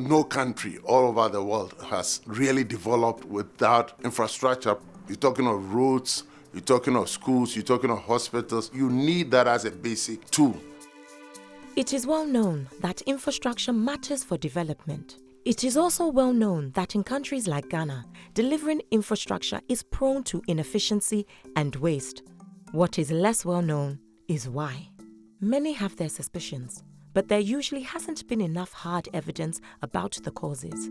no country all over the world has really developed without infrastructure. You're talking of roads, you're talking of schools, you're talking of hospitals. You need that as a basic tool. It is well known that infrastructure matters for development. It is also well known that in countries like Ghana, delivering infrastructure is prone to inefficiency and waste. What is less well known is why. Many have their suspicions, but there usually hasn't been enough hard evidence about the causes.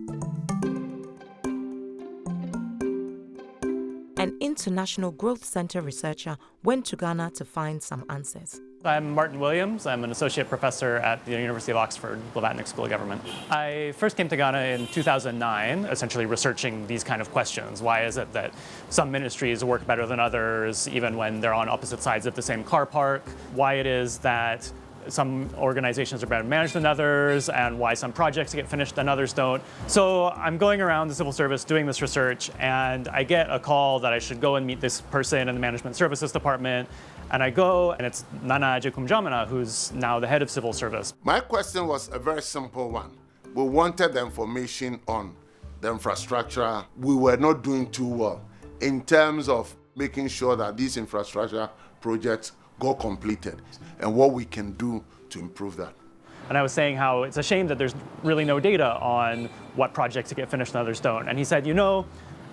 An International Growth Center researcher went to Ghana to find some answers. I'm Martin Williams. I'm an associate professor at the University of Oxford, Blavatnik School of Government. I first came to Ghana in 2009, essentially researching these kind of questions. Why is it that some ministries work better than others, even when they're on opposite sides of the same car park? Why it is that some organizations are better managed than others, and why some projects get finished and others don't. So I'm going around the civil service doing this research, and I get a call that I should go and meet this person in the Management Services Department. And I go, and it's Nana Ajekumjamana, who's now the head of civil service. My question was a very simple one. We wanted the information on the infrastructure. We were not doing too well in terms of making sure that these infrastructure projects go completed and what we can do to improve that. And I was saying how it's a shame that there's really no data on what projects get finished and others don't. And he said,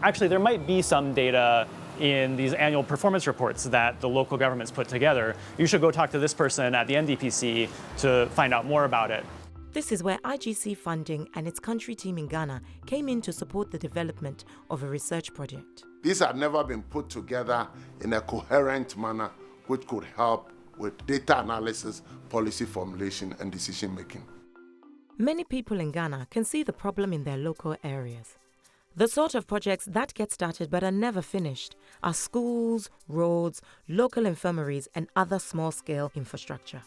actually there might be some data in these annual performance reports that the local governments put together. You should go talk to this person at the NDPC to find out more about it. This is where IGC funding and its country team in Ghana came in to support the development of a research project. These had never been put together in a coherent manner which could help with data analysis, policy formulation, and decision making. Many people in Ghana can see the problem in their local areas. The sort of projects that get started but are never finished are schools, roads, local infirmaries, and other small-scale infrastructure.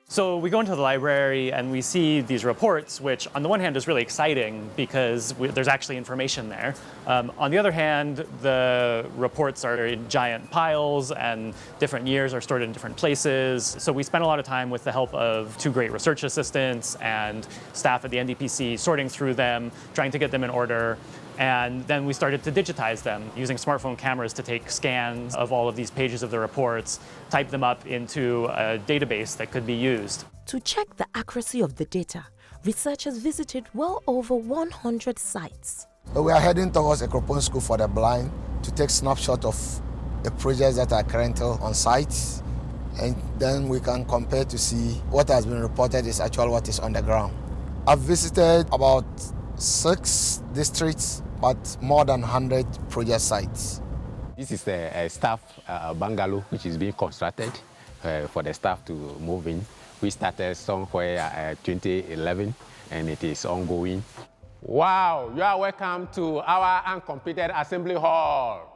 So we go into the library and we see these reports, which on the one hand is really exciting because there's actually information there. On the other hand, the reports are in giant piles and different years are stored in different places. So we spent a lot of time with the help of 2 great research assistants and staff at the NDPC sorting through them, trying to get them in order. And then we started to digitize them using smartphone cameras to take scans of all of these pages of the reports, type them up into a database that could be used. To check the accuracy of the data, researchers visited well over 100 sites. We are heading towards Econ School for the Blind to take snapshot of the projects that are currently on site, and then we can compare to see what has been reported is actually what is on the ground. I've visited about 6 districts, but more than 100 project sites. This is a staff bungalow which is being constructed for the staff to move in. We started somewhere 2011 and it is ongoing. Wow, you are welcome to our uncompleted assembly hall.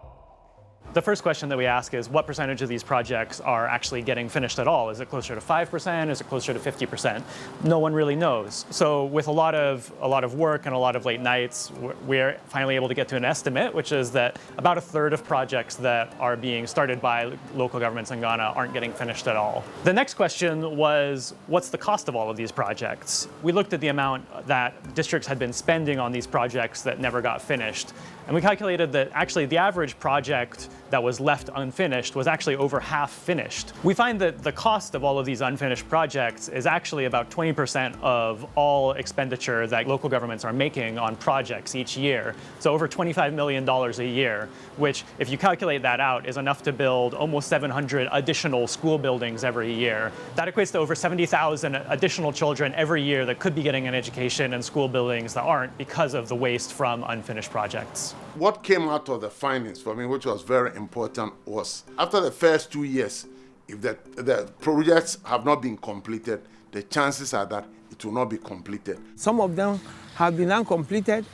The first question that we ask is what percentage of these projects are actually getting finished at all? Is it closer to 5%? Is it closer to 50%? No one really knows. So with a lot of work and a lot of late nights, we're finally able to get to an estimate, which is that about 1/3 of projects that are being started by local governments in Ghana aren't getting finished at all. The next question was, what's the cost of all of these projects? We looked at the amount that districts had been spending on these projects that never got finished. And we calculated that actually the average project that was left unfinished was actually over half finished. We find that the cost of all of these unfinished projects is actually about 20% of all expenditure that local governments are making on projects each year. So over $25 million a year, which if you calculate that out is enough to build almost 700 additional school buildings every year. That equates to over 70,000 additional children every year that could be getting an education in school buildings that aren't because of the waste from unfinished projects. What came out of the findings for me, which was very important, was after the first 2 years, if the projects have not been completed, the chances are that it will not be completed. Some of them have been uncompleted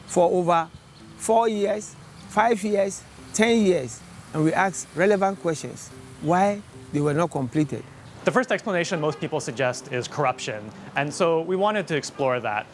for over 4 years, 5 years, 10 years, and we ask relevant questions why they were not completed. The first explanation most people suggest is corruption, and so we wanted to explore that.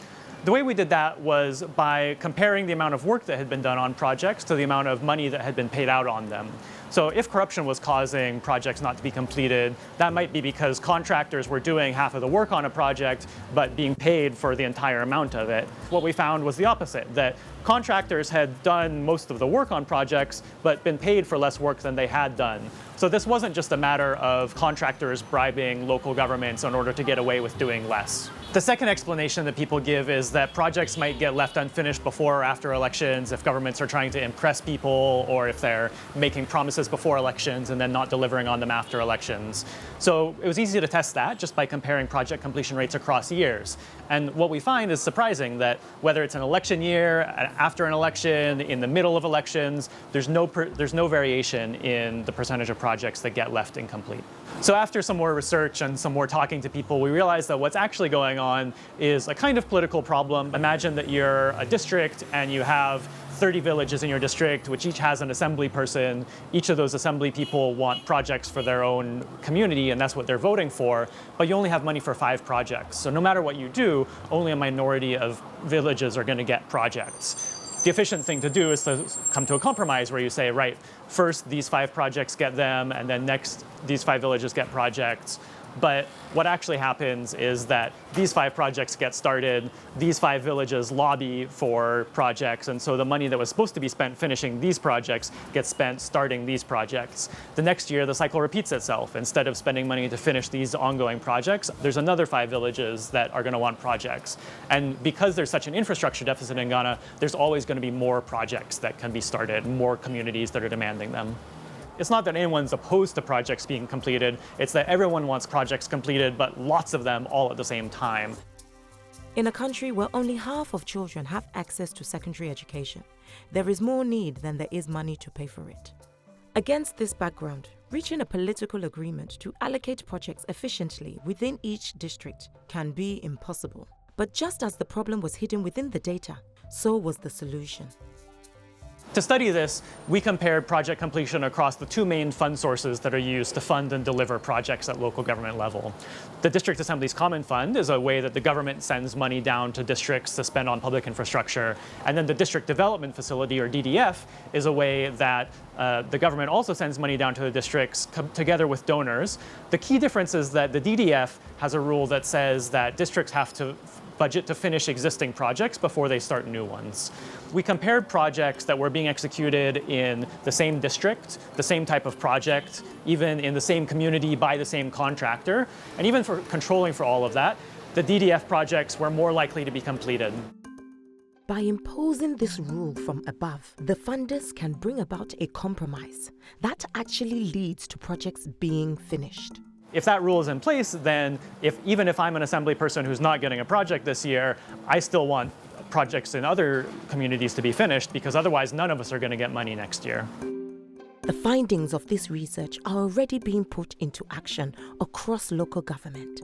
The way we did that was by comparing the amount of work that had been done on projects to the amount of money that had been paid out on them. So if corruption was causing projects not to be completed, that might be because contractors were doing half of the work on a project, but being paid for the entire amount of it. What we found was the opposite, that contractors had done most of the work on projects, but been paid for less work than they had done. So this wasn't just a matter of contractors bribing local governments in order to get away with doing less. The second explanation that people give is that projects might get left unfinished before or after elections if governments are trying to impress people, or if they're making promises before elections and then not delivering on them after elections. So it was easy to test that just by comparing project completion rates across years. And what we find is surprising, that whether it's an election year, after an election, in the middle of elections, there's no variation in the percentage of projects that get left incomplete. So after some more research and some more talking to people, we realized that what's actually going on is a kind of political problem. Imagine that you're a district and you have 30 villages in your district, which each has an assembly person. Each of those assembly people want projects for their own community, and that's what they're voting for, but you only have money for 5 projects. So no matter what you do, only a minority of villages are going to get projects. The efficient thing to do is to come to a compromise where you say, right, first these 5 projects get them, and then next these 5 villages get projects. But what actually happens is that these 5 projects get started, these 5 villages lobby for projects, and so the money that was supposed to be spent finishing these projects gets spent starting these projects. The next year, the cycle repeats itself. Instead of spending money to finish these ongoing projects, there's another 5 villages that are going to want projects. And because there's such an infrastructure deficit in Ghana, there's always going to be more projects that can be started, more communities that are demanding them. It's not that anyone's opposed to projects being completed, it's that everyone wants projects completed, but lots of them all at the same time. In a country where only half of children have access to secondary education, there is more need than there is money to pay for it. Against this background, reaching a political agreement to allocate projects efficiently within each district can be impossible. But just as the problem was hidden within the data, so was the solution. To study this, we compared project completion across the 2 main fund sources that are used to fund and deliver projects at local government level. The District Assembly's Common Fund is a way that the government sends money down to districts to spend on public infrastructure. And then the District Development Facility, or DDF, is a way that the government also sends money down to the districts together with donors. The key difference is that the DDF has a rule that says that districts have to budget to finish existing projects before they start new ones. We compared projects that were being executed in the same district, the same type of project, even in the same community by the same contractor, and even for controlling for all of that, the DDF projects were more likely to be completed. By imposing this rule from above, the funders can bring about a compromise that actually leads to projects being finished. If that rule is in place, then even if I'm an assembly person who's not getting a project this year, I still want projects in other communities to be finished, because otherwise none of us are going to get money next year. The findings of this research are already being put into action across local government.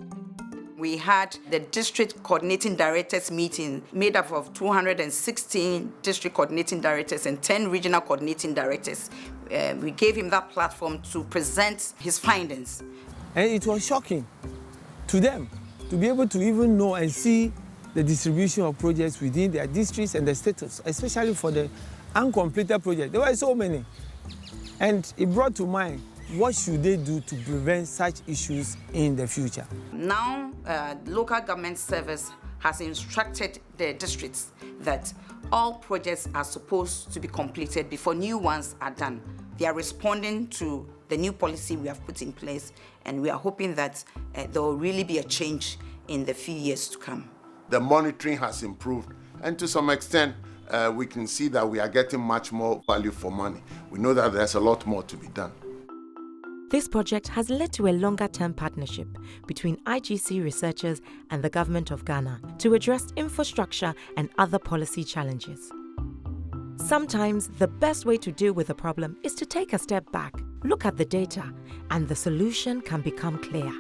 We had the district coordinating directors meeting made up of 216 district coordinating directors and 10 regional coordinating directors. We gave him that platform to present his findings. And it was shocking to them to be able to even know and see the distribution of projects within their districts and the status, especially for the uncompleted projects. There were so many. And it brought to mind, what should they do to prevent such issues in the future? Now, local government service has instructed the districts that all projects are supposed to be completed before new ones are done. They are responding to the new policy we have put in place, and we are hoping that there will really be a change in the few years to come. The monitoring has improved, and to some extent, we can see that we are getting much more value for money. We know that there's a lot more to be done. This project has led to a longer-term partnership between IGC researchers and the Government of Ghana to address infrastructure and other policy challenges. Sometimes the best way to deal with a problem is to take a step back, look at the data, and the solution can become clear.